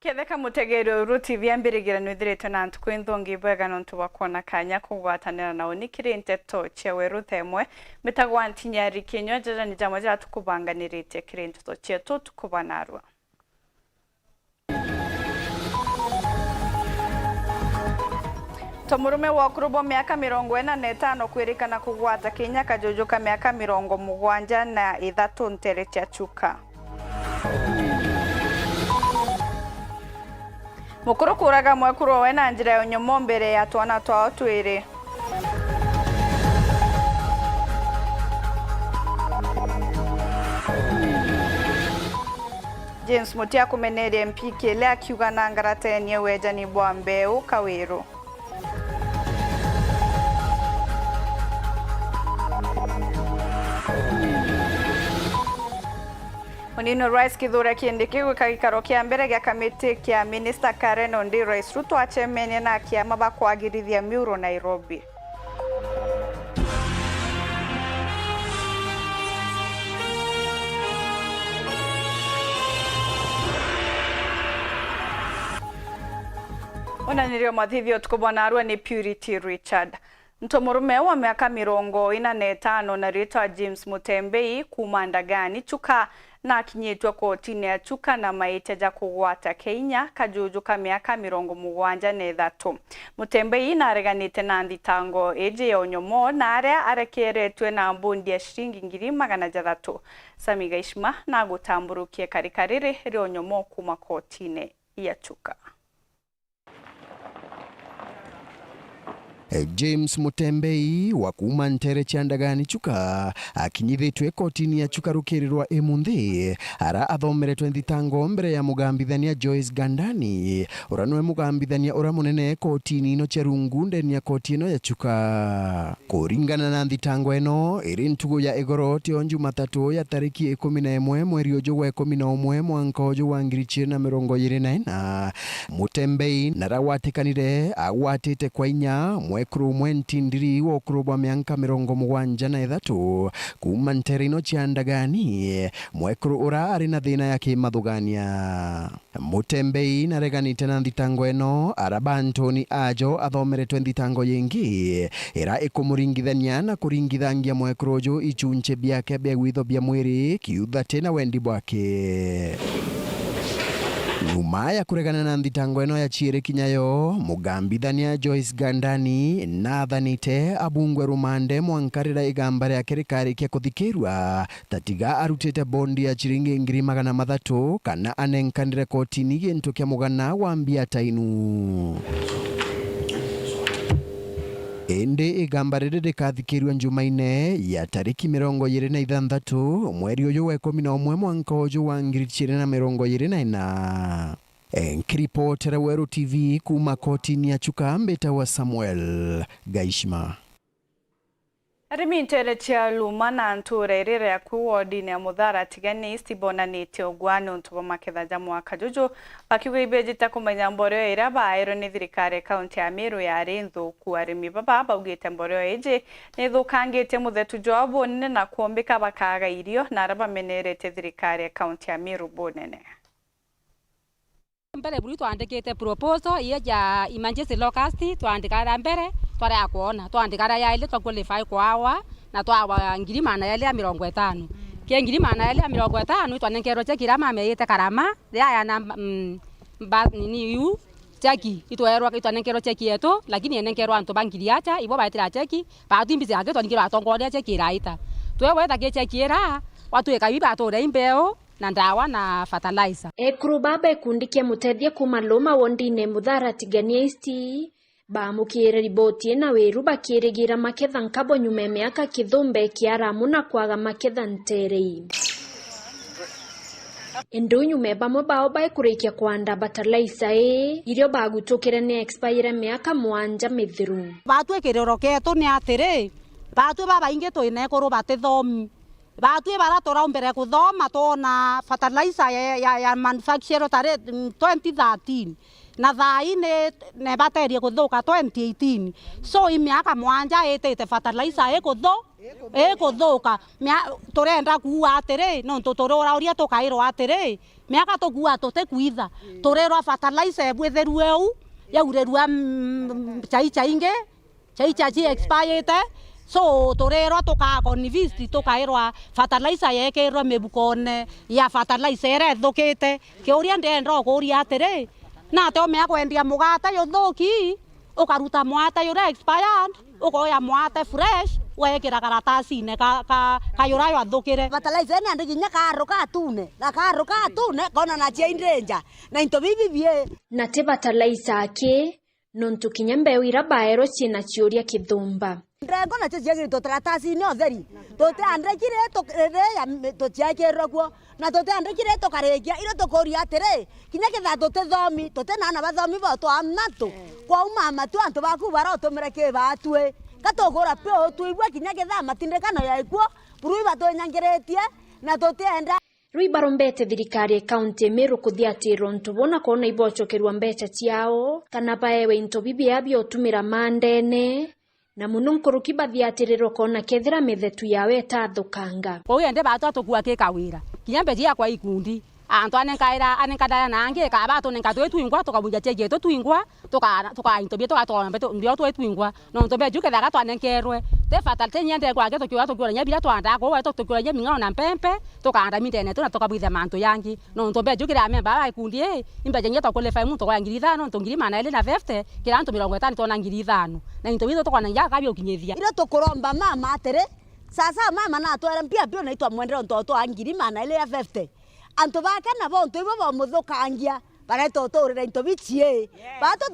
Ketheka mutegero Weru TV ambirigira nwithiritwe na ntuku inthungi bwega nontu bakona kanya kugwatanira na unikire Nteto cia Weru Imwe mitagwa NTINYARI KINYUA jaja ni jamwe ja tukubanganirite kire Nteto cia tukubanarwa Tomurume wa kurubo miaka 45 kwirikana kugwata Kenya kajujuka miaka 73 ntere cia chuka Mukuru kuraga mwekuru we na njira ya nyomo mbere ya twana twao twiri James Mutia kumeneri MP kile akiuga na ngaratenie wejani bwa mbeu kawiru Munino Rais Kithure Kindiki gikaro kia mbere gya kamiti kia Minister Karen Ondi Rais Ruto achemene na kiama bakwagirithia miuro Nairobi Onanirio mathithio tukubonarwa ni Purity Richard Ntomurume wa miaka 45 na ritwa James Mutembei kumandagani chuka na kinyitwa kotini ya chuka na maiteja kugwata Kenya kajujuka miaka 73 Mutembei nareganite na nditango eje ya onyomo na aria arekeretwe na mbundi ya shiringi 600 Samiga Ishma na gutamburukie karikarire ri onyomo kuma kotini ya chuka James Mutembei wa kuma ntere chandagani chuka akinyithitwe kotini ya chuka rukirirwa emunthi ara athomeretwe nthitango mbere ya mugambithania Joyce Gandani uranwe mugambithania ura munene kotini ino cherungu ndeni ya koti ino ya chuka kuringana na nthitango eno iri ntugu ya igoro tio Jumatatu ya tariki 11 mweri uju wa 11 mwanka uju wa 2024 Mutembei narawatikanire agwatite kwa inya mwekuru mwentindiri wo kurubwa mianka 73 kuma ntere ino ciandagani mwekuru ura ari na thina ya kimathugania Mutembei nareganite na nthitango eno araba Antoni ajo athomeretwe nthitango yingi ira ikumuringithania na kuringithangia mwekuru uju ichunche biake bia gwitho bia mwiri kiutha tena wendi bwake Nyuma ya kuregana na nthitango eno ya chiere kinyayo mugambithania Joyce Gandani nathanite abungwe rumande mwankarira igamba ria kirikari kia kuthikirwa tatiga arutite bondi ya chiringi 300 kana anenkanire kotini gintu kia mugana wa mbia tainu Ende igamba riri rikathikirwa njumaine ya tariki 26 mweri uyu wa 11 mwanka uju wa 2024 Nkiripotera Weru TV kuma kotini ya chuka mbeta wa Samuel Gaishma Arimi ntere cia luma na nture irire ya kuwodini ya muthara tigani istibona nite ogwano ntubo maketha jamu wa kajuju bakiuga ibejita kumenya mboreo ira baero ni thirikari kaunti ya Meru yari nthuku arimi baba baugite mboreo eje ni thukangite muthetu jwa bonene na kuombika bakaga irio na araba menerete thirikari kaunti ya Meru bonene mbere buri twandikite proposal iya ja emergency locust twandikara mbere twara ya kuona twandikara ya ile twakwalify kwawa na twawa 50,050 ke 50,050 twanenkerwo chekira mame yete karama ya na nini yu cheki itwerwa twanenkerwo cheki yetu lakini enenkerwa antu bangiriacha ibo baitira cheki batumbize age twanikira atongoria cheki raita twewe ta ke cheki era watu ekabiba tore imbeo na ndawa na fertilizer ekuru baba ekundikia mutethia kuma loma wondine muthara tigania isti bamukire riboti na Weru bakirigira maketha nkabo nyume miaka kithumbe kiaramu na kwaga maketha nterei Endo nyume bamwe bao baikurikia kwanda fertilizer irio bagutukire ni expire miaka 7 mithiru batwe kiroro ketu ni atiri batwe baba inge toine kuru batithomi batwe baratora mbere kuthoma tona fertilizer ya manufacturer tare 2013 na Thaa ne baterie kuthuka 2018 so imiaka mwanja etete fertilizer ekuthuka turenda kuwa atiri no tuturora uria tukairwa atiri miaka tukuwa tutekuitha turirwa fertilizer bwetheru eu yaurerua chaicha inge chaicha ji expired so turirwa tukakonvist tukairwa fertilizer yekirwa mebukone ya fertilizer erethukite kiuria ndenda kuria atiri na te omea kwendia mugata yuthuki ukaruta mwata yura expired ukoya mwata fresh wekira karatasi-ine kayura yathukire fertilizer ni andi ginya karuka atune kona na chain danger na into bibibie na te fertilizer ake nontu kinya mbeu ira baero ciina ciuria kithumba Ndrengo na chiagiri to karatasi ni otheri tote andrekire to ya to chiakirwo kuo na tote andrekire to karegia iro to koria atire kinya kitha tote thomi tote na bathomi bo to amnatu kwa umama tu antu baku baro to mereke batwe katogora pe o tu ibwa kinya kitha matindekano ya ikuo buru bato nyangeretie na tote enda Rui barombete thirikari kaunti Meru kuthiatiro ntubona kona ibochokerwa mbeca ciao kana baewe into bibia biotumira mandene na muno nkuruki bathiatirirwo kona kethira mithetu yawe tathukanga oyende bato tukua kikawira kinya mbeji yakwa ikundi antu anenkadaya nange ka bato nenkatwetwingwa tukabunja cheje twingwa tuka intobie tukatona beto ndio twetwingwa no ntobe juke daga twanenkerwe te fatal te nyende kwa geto kiwa tukura nyabira twanda ko weto tukura nyamingano na mpempe tukanda mitene tuna tukabwitha mantu yangi no ntobe juke ya memba ba ikundi imbeje nyeto kole fa muntu kwa ngiri 5 ntongiri mana ile na 50 kila antu 50 tona ngiri 5 na intobie tukona njaka kabyo kinyethia iro tukuromba mama atere sasa mama na twere mpia pio na itwa mwendero ntoto angiri mana ile ya 50 antu bake na bo ntu ibo muthukangia bareto turire into bichie bato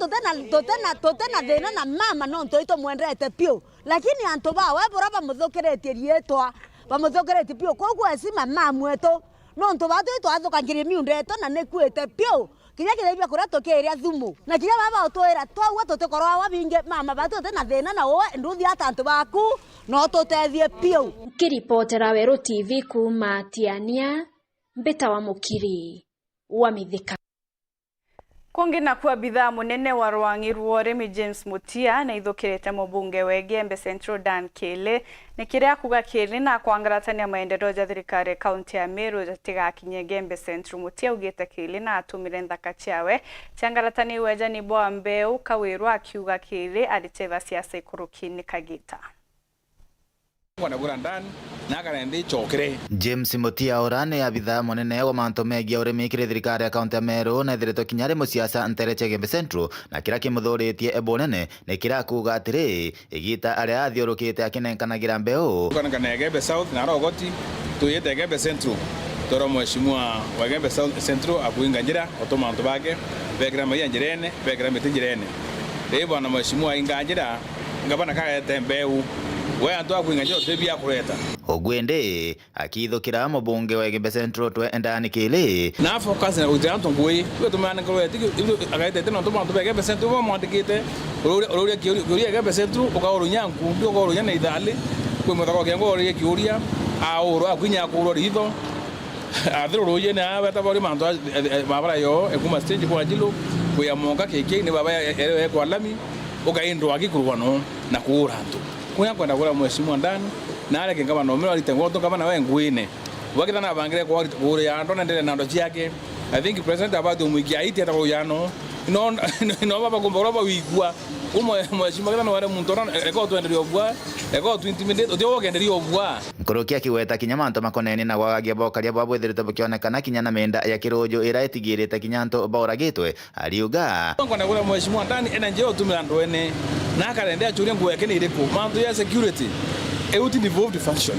totena thina na mama no ntu ito mwendete pio lakini antu ba we bora bamuthukiretie rietwa bamuthukiretie pio koguo esima mamu eto no ntu bato ito athukangirie miundeto na nekuete pio kinya kireibia kuria tukiria thumu na kinya baba utwira twaua tutikoro wa binge mama bato tena thina na we nduthi atantu baku no tutethie pio kiripotera Weru TV kuma Tiania Mbeta wa Mukiri wa Mithika. Kungi na kuwa bidhaa munene wa Rwangiru Waremi James Mutia na ithukirete mubunge wa Gembe Central Dan Kele ni kiria kuga kiri na kwangaratania maendeleo ya thirikari kaunti ya Meru jatigakinye Gembe Central. Mutia ugite kiri na atumire nthaka ciawe ciangaratani weja ni boa mbeu kawiru akiuga kiri aliteva siasa ikurukini Kagita. James Mutia orane abitha monene wa manto megia urimi kire thirikari akaunti ya Meru na thireto kinyare musiasa Nteto Gembe Central na kira kimuthuritie ebonene ne kira kuga atiri igita aria athiurukite akinenganagira mbeu kana Gembe South na rogoti tuyete Gembe Central toro mheshimiwa wa Gembe South Central akuinga njira otomanto bage begra maya njirene begra mitinjirene rebo na mheshimiwa inga njira ngabana kaete mbeu we antu akuinga tebia kureta ogwende akithukira mubunge wa Gembe Central twendani kile na focus na ujanto ngui tumana kureta agaite teno tumanto bege Gembe Central bo mwandikite ururia kiuria Gembe Central ukaurunyangu ndio ukarunya na idhali kwe mutako kengo ururia kiuria auro akunya kurora hitho athiro roye na bata bori manto mabara yo ekuma stage kwa jilo kuya monga keke ni baba erewe kwa lami ukaindwa akikurwano na kuurantu kuya kwenda kula mheshimiwa ndani na ale kingaba no mero alitengo to kama na we nguine wakita na bangire kwa uri ya ndo ndele na ndo yake I think president abado mwiki aiti ata yano no baba kumbora ba wigwa mheshimiwa kana wale muntu eko twenderi obwa eko tu intimidate odio genderi obwa nkorokia kiweta kinyamanto makoneni na gwagagia bokaria bwa bwethirite bukionekana kinya na menda ya kirojo ira itigirite kinyanto boragitwe aliuga kwenda kula mheshimiwa ndani ena njeo tumira ndo ene na kalenda achuria ngweke ni iriko manto ya security euti devolved function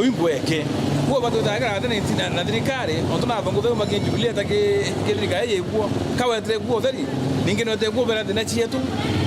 ngweke kwa bado daga na na thirikari ontona bango thema ke jubilee take thirikari yegwo kawetre gwo theri ningino te gwo bera thina chietu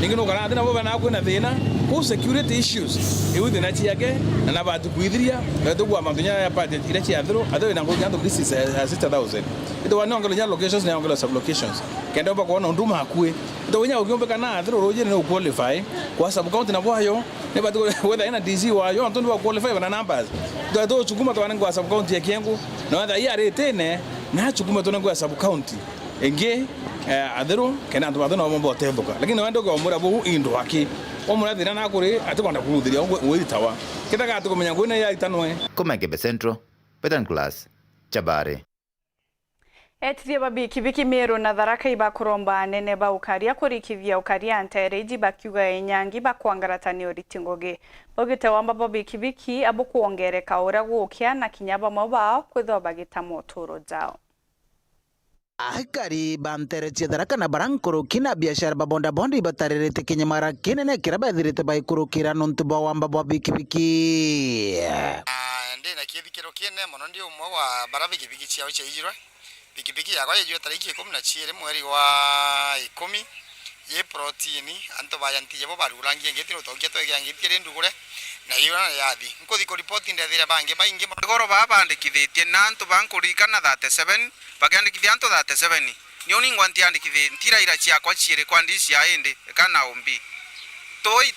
ningino kana thina bo bana kwina thina ku security issues euti na chiake na batu kuithiria bado gwa mandunya ya party ira chiathiro atho na ngojando this is 6000 ito wana ngolo nya locations na ngolo sub locations kenda ba kuona nduma akue ito wenya ukiombe kana athiro roje ne qualify kwa sub county na bwayo ne bado whether ina DC wayo antondo ba qualify na numbers ndo chukuma to wana sub county ya kiengu na whether ya retene na chukuma to ngwa sub county enge athiru kena antu bathu no bombo tethuka lakini wende ko mura bu indo aki omura thina na kuri atikwenda kuruthiria withitawa kitaga atukumenya kwina ya itanwe Komenge Central Petan Class Chabare Etithia babikibiki Meru na Tharaka ibakuromba nene baukaria kurikithia ukaria Nteto bakiuga enyangi bakwangaratani oritingoge bogite wamba babikibiki abo kuongereka ura gukia na kinyaba mabao kwitho bagitamo turo jao Ahikari banteretie Tharaka na barankuru kina biashara babonda bondi batarerete kinyamara kinene kiraba thirite baikurukira nuntu ba wamba babikibiki ndina kithikiro kiene muno ndi umwe wa barabikibiki ciao cia ijirwe pikipiki yakwa yejwe tariki 12 mweri wa 10 ye protein anto bayantiye bo barurangie ngeti utokia twege ngiti ndugure na iyo na yathi nkuthi ko report ndethire bange baingi magoro babandikithitie na anto bankurikana 37 bagandikithia anto 37 nioni ngwanti andikithie ntira ira ciakwa ciire kwa ndisi ya ende kana umbi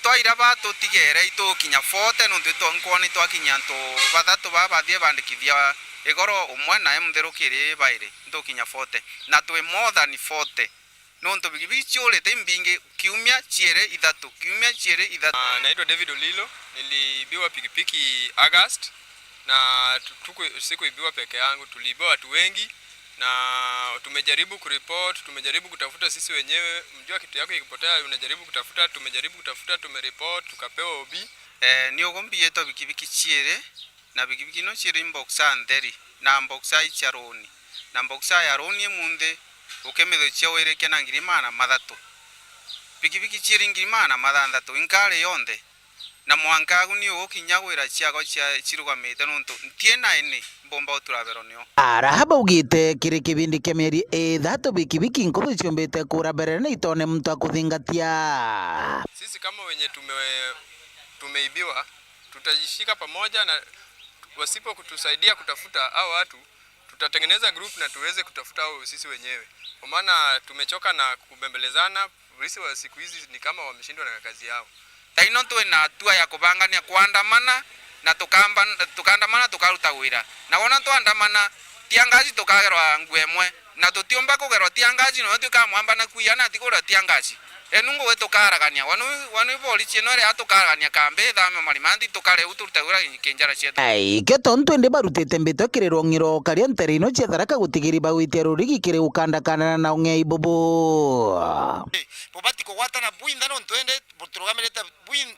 twaira batu tigere itokinya 40 nuntu tonkoni twakinya nto bathatu babathie bandikithia igoro umwe na mtherukire baire ntokinya 40 na twe more than 40 nonto bigibiki urete mbinge kiumia chiere ithatu naitwa David Olilo nilibiwa pikipiki August na sikuibiwa peke yangu tulibiwa watu wengi na tumejaribu kureport tumejaribu kutafuta sisi wenyewe mjua kitu yako ikipotea unajaribu kutafuta tumereport tukapewa OB niogombi yeto bigibiki chiere na bigibiki no chiere inboxa nderi na mboxa icharoni na mboxa ya roni munde ukemetho cia wireke na ngirimana mathatu bigibiki chiere ngirimana mathandatu inkare yonde na mwankagu ni ukinya gwira ciago cia cirugamite nuntu ntiena ene bomba uturabero nio arahaba ugite kiri kibindi kia mieri ithatu bikibiki nkuthu ciombite kura mbere na itone mtu akuthingatia sisi kama wenye tumeibiwa tutajishika pamoja na wasipo kutusaidia kutafuta hao watu tutatengeneza group na tuweze kutafuta hao sisi wenyewe kwa maana tumechoka na kubembelezana polisi wa siku hizi ni kama wameshindwa na kazi yao taino tuwe na hatua ya kubangania kuandamana na tukandamana tukaruta wira na wona tuandamana tiangazi tukagerwa ngwemwe na tutiomba kugerwa tiangazi no tukamwamba na kuyana tikura tiangazi enungo wetu karagania wanu polisi no re atukaragania kambe thame malimandi tukare uturutagura kinjara cietu ai ketonto ndi barutete mbito kiriro ngiro karia nterino cia Tharaka gutigiri bagwitia rurigi kiri ukandakana na ungei bobo bobati kugwata na buinda no twende buturugamirete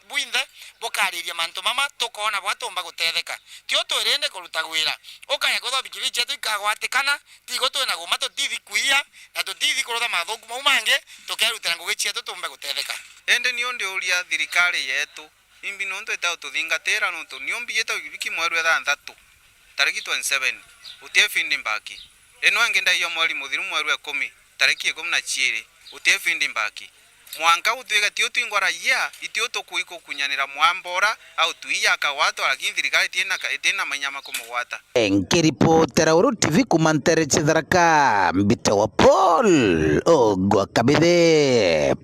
buinda bokariria manto mama tukona bwatomba gutetheka tio twirende kuruta gwira ukaya gutho bikiri cietu ikagwatikana tigo twena gumato tithi kuia na tutithi kurutha mathuku maumange tukerutira ngugi cietu tumbe gutetheka ende ni onde uria thirikari yetu imbi no ntweta ututhingatira no tu niombi yetu biki mweru ya 3 tariki 27 utie findi mbaki eno angenda iyo mweri muthiru mweru ya 10 tariki 12 utie findi mbaki mwanka utwega tio twingwara ya itio tukuiko kunyanira mwambora au tuiya kawato lakini thirikari tena manyama kumugwata nkiripotera Weru TV kumantere cia Tharaka mbite wa Paul ogwa kabithe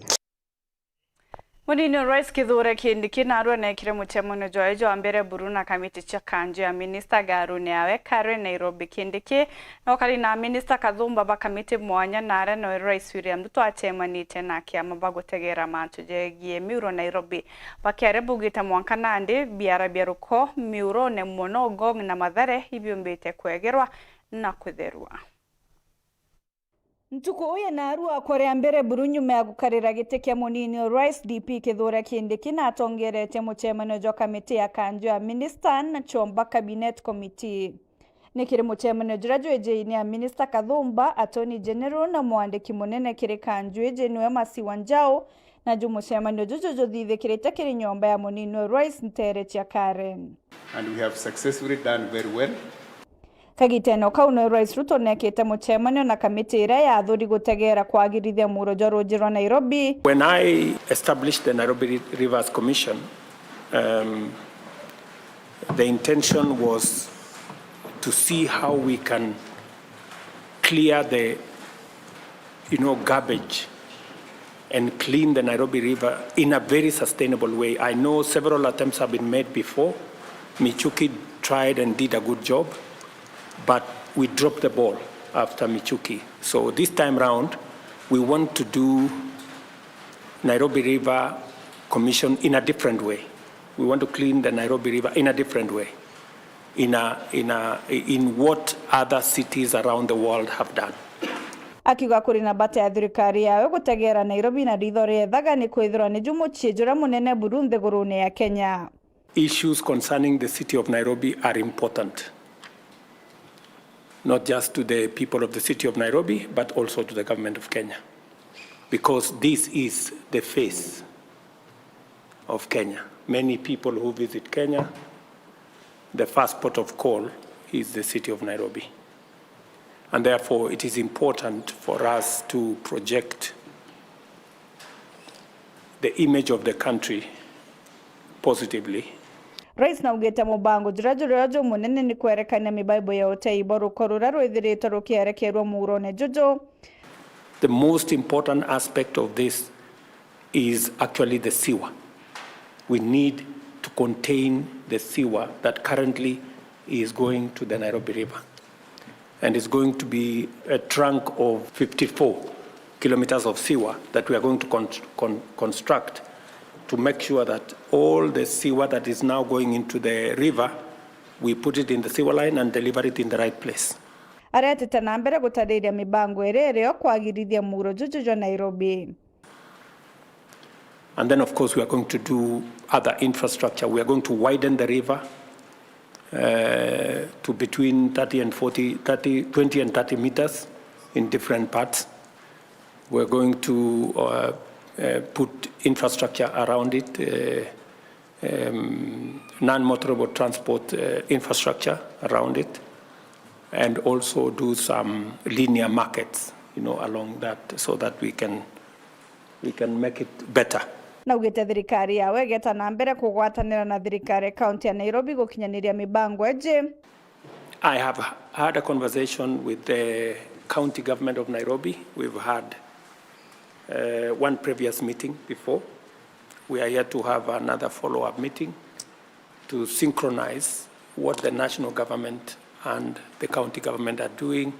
Munini Rais Kithure Kindiki narua nekire muchemuno joejo ambere buruna kamiti cha kanju ya Minister Garune awe kare Nairobi Kindiki no kali na Minister Kathumba ba kamiti mwanya nare no Rais William Ruto achemanite na kiama bagutegera mantu jegie miuro Nairobi bakere bugita mwanka nande biara biaruko miuro ne muno gong na Mathare hivyo mbite kwegerwa na kutherua Ntuko uye narua korea mbere burunyume ya gukarira gite kia munini Rais DP Kithure Kindiki na atongerete muchemano jo kamiti ya kanju ya Minister na chomba Cabinet Committee. Nikiri muchemano jirajo ejeini ya Minister Kathumba, Attorney General na mwandiki munene kiri kanju ejeini Masiwa Njau na jumuchemano jojo dhithe kirete kiri nyomba ya munini Rais Ntere chia Karen. And we have successfully done very well. Kagiteno kauno Rais Ruto nekete muchemanyo na kamiti ira ya athuri gutegera kwagirithia murojo rujiro Nairobi. When I established the Nairobi Rivers Commission, the intention was to see how we can clear the garbage and clean the Nairobi River in a very sustainable way. I know several attempts have been made before. Michuki tried and did a good job. But we dropped the ball after Michuki. So this time round, we want to do Nairobi River Commission in a different way. We want to clean the Nairobi River in a different way, in what other cities around the world have done. Akiuga kuri na bata ya thirikari yawe gutegera Nairobi na ritho riethaga ni kwithirwa ni jumu chiejura munene Burundi gurune ya Kenya. Issues concerning the city of Nairobi are important, not just to the people of the city of Nairobi, but also to the government of Kenya, because this is the face of Kenya. Many people who visit Kenya, the first port of call is the city of Nairobi. And therefore, it is important for us to project the image of the country positively. Rais na ugete mubango jirajo munene ni kwerekana mibaibo ya otei boru korura rwithirito rukierekerwa murone jojo. The most important aspect of this is actually the sewer. We need to contain the sewer that currently is going to the Nairobi River. And it's going to be a trunk of 54 kilometers of sewer that we are going to construct to make sure that all the sewer that is now going into the river, we put it in the sewer line and deliver it in the right place. Aretete na mbere gutariria mibango erereo kwagirithia muro juju Nairobi. And then, of course, we are going to do other infrastructure. We are going to widen the river to between 20 and 30 meters in different parts. We're going to put infrastructure around it, non-motorable transport infrastructure around it, and also do some linear markets, along that, so that we can make it better. Na ugete thirikari yawe geta na mbere kugwatanira na thirikari county ya Nairobi gukinyaniria mibango eje. I have had a conversation with the county government of Nairobi. We've had one previous meeting before. We are here to have another follow-up meeting to synchronize what the national government and the county government are doing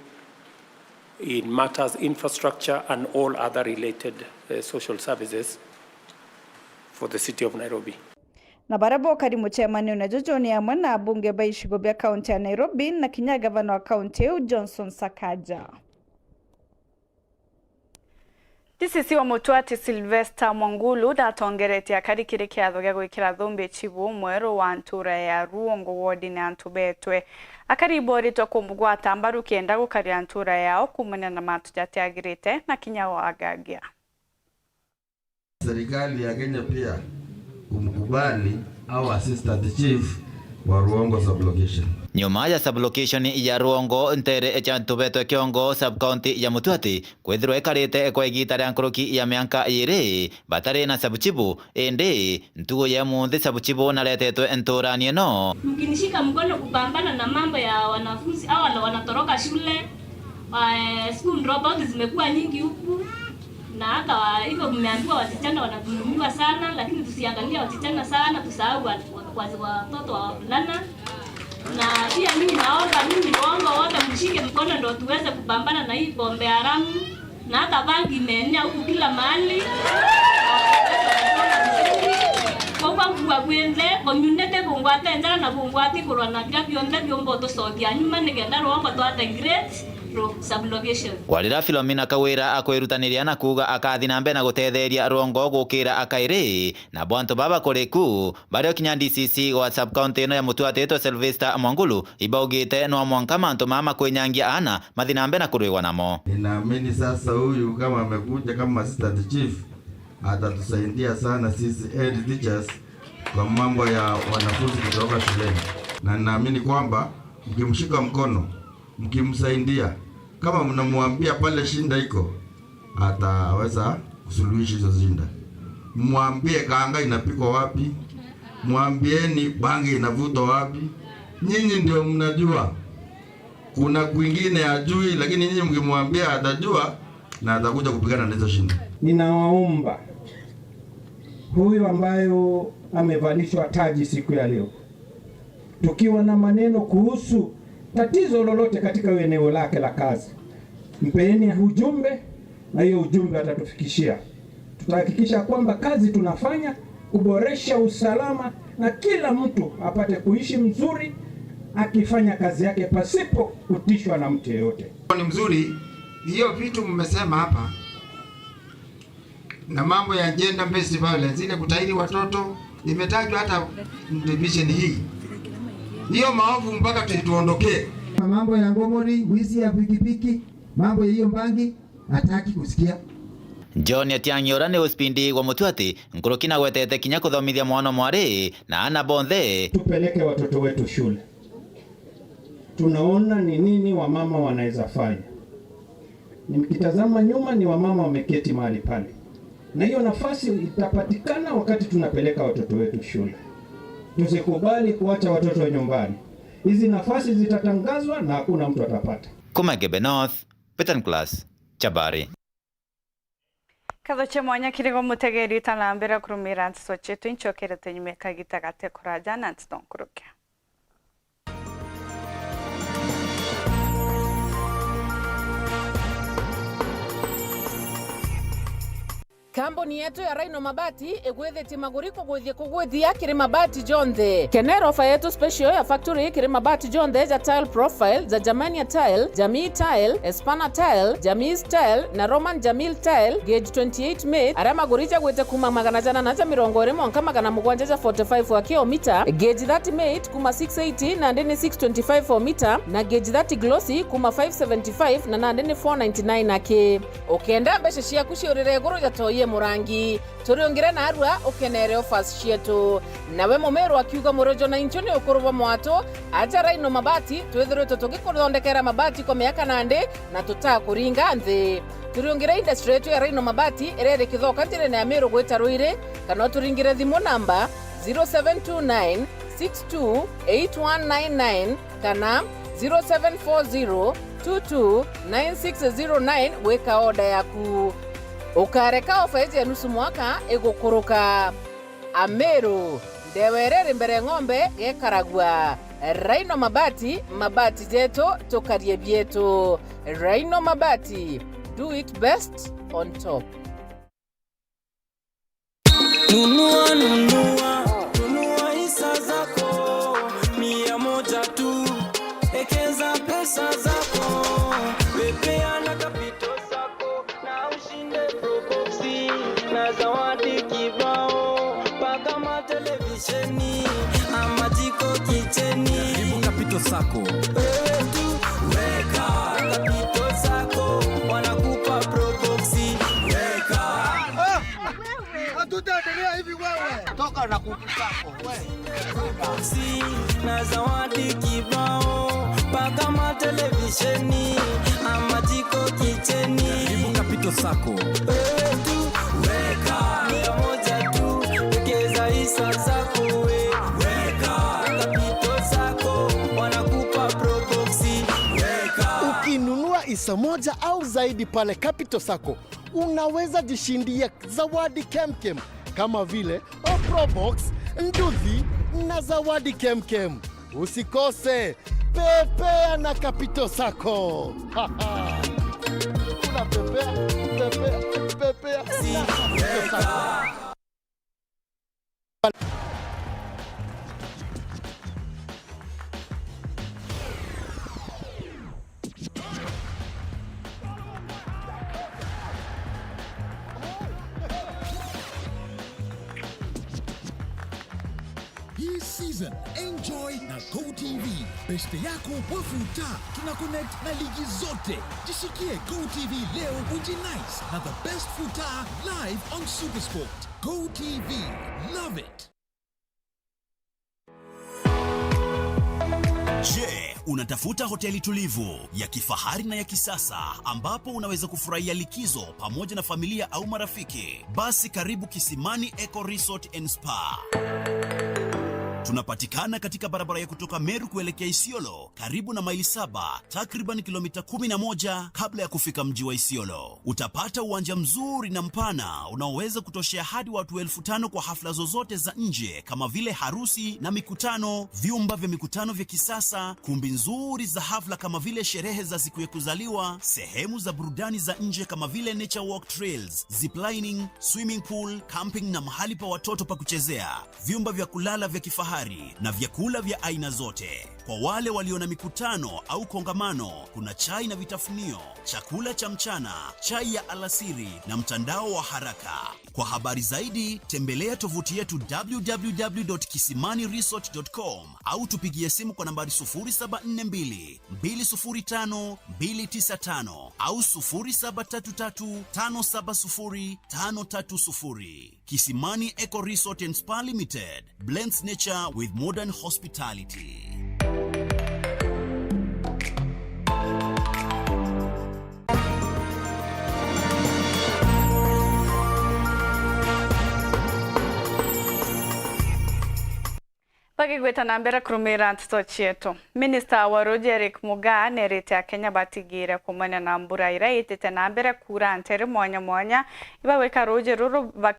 in matters infrastructure and all other related social services for the city of Nairobi. Na barabo kari muchemani na jojo ni amwe na bunge baishigo bya county ya Nairobi na kinya governor wa county Johnson Sakaja. Tisisi wa mutwati Sylvester Mwangulu datongeretia kari kire kiatho gya gwikira thumbi chibu Mweru wa ntura ya Ruongo wodi na Ntubetwe akaribori to kumbugwata mbaru kienda gukaria ntura yao kumana na matu jatiagirite na kinya wa agagia. Serikali ya Kenya pia kumkubali au assistant chief wa Ruongo sublocation. Nyuma ya sublocation ya Ruongo ntere cha Ntubetwe kiongo subcounty ya Mutwati kwethirwa ekarite kwa igita rya nkoroki ya mianka ire batare na sabuchibu ende ntugo ya munthi sabuchibu na letetwe nturanie no. Mkinishika mkono kupambana na mambo ya wanafunzi au wanatoroka shule, school dropout zimekuwa nyingi huku. Na hata hivyo mmeambiwa wasichana wanadhulumiwa sana, lakini tusiangalia wasichana sana, tusahau watoto wa wavulana. Na pia mimi naomba Ruongo wote mshike mkono ndio tuweze kupambana na hii pombe haramu, na hata bangi imeenea huku kila mahali. Kwa kwende community kungwate njara na kungwati kurwana byonde byombo to sokia nyuma nigenda Ruongo twate great sublocation. Walira Philomena Kawira akwirutaniria na kuga akathi na mbena gutetheria Ruongo gukira akaire na bwanto baba koreku bario kinya DCC wa subcounty no ya Mutwati to Sylvester Mwangulu ibaugite no mwanka manto mama kwenyangia ana mathina mbena kurigwa namo. Ninaamini sasa huyu kama amekuja kama assistant chief atatusaidia sana sisi head teachers kwa mambo ya wanafunzi kutoka shuleni, na ninaamini kwamba mkimshika mkono mkimsaidia kama mnamwambia pale shinda iko ataweza kusuluhisha hizo shinda. Mwambie kaanga inapikwa wapi, mwambieni bangi inavutwa wapi. Nyinyi ndio mnajua, kuna kwingine ajui, lakini nyinyi mkimwambia atajua na atakuja kupigana na hizo shinda. Ninawaomba huyu ambayo amevalishwa taji siku ya leo, tukiwa na maneno kuhusu tatizo lolote katika eneo lake la kazi, mpeni ujumbe na hiyo ujumbe atatufikishia. Tutahakikisha kwamba kazi tunafanya kuboresha usalama na kila mtu apate kuishi mzuri akifanya kazi yake pasipo kutishwa na mtu yeyote. Ni mzuri hiyo vitu mmesema hapa, na mambo ya gender based violence ile kutahiri watoto imetajwa hata division hii. Hiyo maovu mpaka tuondokee. Mambo ya ngomori, wizi ya pikipiki, mambo ya hiyo mbangi hataki kusikia. John Atiang'ora ni uspindi wa mutwati nkurukina gwetete kinya kuthomithia mwana mwari na ana bonthe. Tupeleke watoto wetu shule. Tunaona ni nini wamama wanaweza fanya. Nikitazama nyuma ni wamama wameketi mahali pale. Na hiyo nafasi itapatikana wakati tunapeleka watoto wetu shule. Tusikubali kuacha watoto nyumbani. Hizi nafasi zitatangazwa na hakuna mtu atapata. Kumagebe North, Petan Class, Chabari. Kathoche mwanya kirigo mutegeri talambira kurumira ntiso chetu inchokerete nyume kagitagate kuraja na ntidonkuruke. Kambuni yetu ya Rhino Mabati egwetheti maguriko gwithie kugwithia kiri mabati jonthe. Kenero ofa yetu special ya factory kiri mabati jonthe ja tile profile za Germania tile, Jamii tile, Espana tile, Jamii tile na Roman Jamil tile gauge 28 made ara maguricha gwete kuma magana jana na 120 monka magana mugwanja 45 wa kilomita, gauge 30 made kuma 680 na ndeni 625 for meter na gauge 30 glossy kuma 575 na ndeni 499 ake. Okenda beshe cia kuciurire guru ja toye murangi turiongire na arua ukenere offers cietu nawe mumero akiuga murojo na inchoni ukuruva mwato aja Rhino Mabati twethirwe tugikuthondekera mabati kwa miaka nande na tutakuringa nthi. Turiongire industry yetu ya Rhino Mabati irere kithoka njire na amero gweta ruire kana turingire thimu namba 0729 628199 kana 0740 229609 weka order yaku. Ukareka ofa ya nusu mwaka igukuruka. Ameru ndewerere mbere ng'ombe gekaragwa. Rhino Mabati, mabati jeto tokarie bieto. Rhino Mabati, do it best on top. Nunua hisa zako 100 tu, ekeza pesa zako, pepea na kapito zako na ushinde proboxi na zawadi kibao, paka ma televisheni ama jiko kicheni. Karibu kapito zako, wewe tu weka kapito zako, wanakupa proboxi weka. Hatutaendelea hivi wewe. Toka na kuku zako wewe. Na zawadi kibao, paka ma televisheni ama jiko kicheni. Karibu kapito zako, wewe tu weka 100 tu, ekeza hisa zako weka kapito zako, wanakupa proboxi weka. Ukinunua hisa moja au zaidi pale Capital Sacco, unaweza jishindia zawadi kemkem kama vile Probox, nduthi na zawadi kemkem. Usikose, pepea na Capital Sacco. Una pepea na Capital Sacco. Hii season enjoy na GoTV. Beste yako wafuta tuna connect na ligi zote. Jishikie GoTV leo ujinice na the best futa live on Supersport. GoTV, love it. Je, unatafuta hoteli tulivu ya kifahari na ya kisasa ambapo unaweza kufurahia likizo pamoja na familia au marafiki? Basi karibu Kisimani Eco Resort and Spa. Tunapatikana katika barabara ya kutoka Meru kuelekea Isiolo, karibu na maili 7, takriban kilomita 11 kabla ya kufika mji wa Isiolo. Utapata uwanja mzuri na mpana unaoweza kutoshea hadi watu 5,000 kwa hafla zozote za nje kama vile harusi na mikutano, vyumba vya mikutano vya kisasa, kumbi nzuri za hafla kama vile sherehe za siku ya kuzaliwa, sehemu za burudani za nje kama vile nature walk trails, ziplining, swimming pool, camping na mahali pa watoto pa kuchezea, vyumba vya kulala vya kifahari na vyakula vya aina zote. Kwa wale walio na mikutano au kongamano, kuna chai na vitafunio, chakula cha mchana, chai ya alasiri na mtandao wa haraka. Kwa habari zaidi, tembelea tovuti yetu www.kisimaniresort.com au tupigie simu kwa nambari 0742 205 295 au 0733 570 530. Kisimani Eco Resort and Spa Limited blends nature with modern hospitality. Pakigweta na mbere kurumira Nteto chietu. Minister wa Eric Mugaa nerete ya Kenya batigira kumanya na mbura ira itete na mbere kura ntere mwanya mwanya iba weka Roger ruru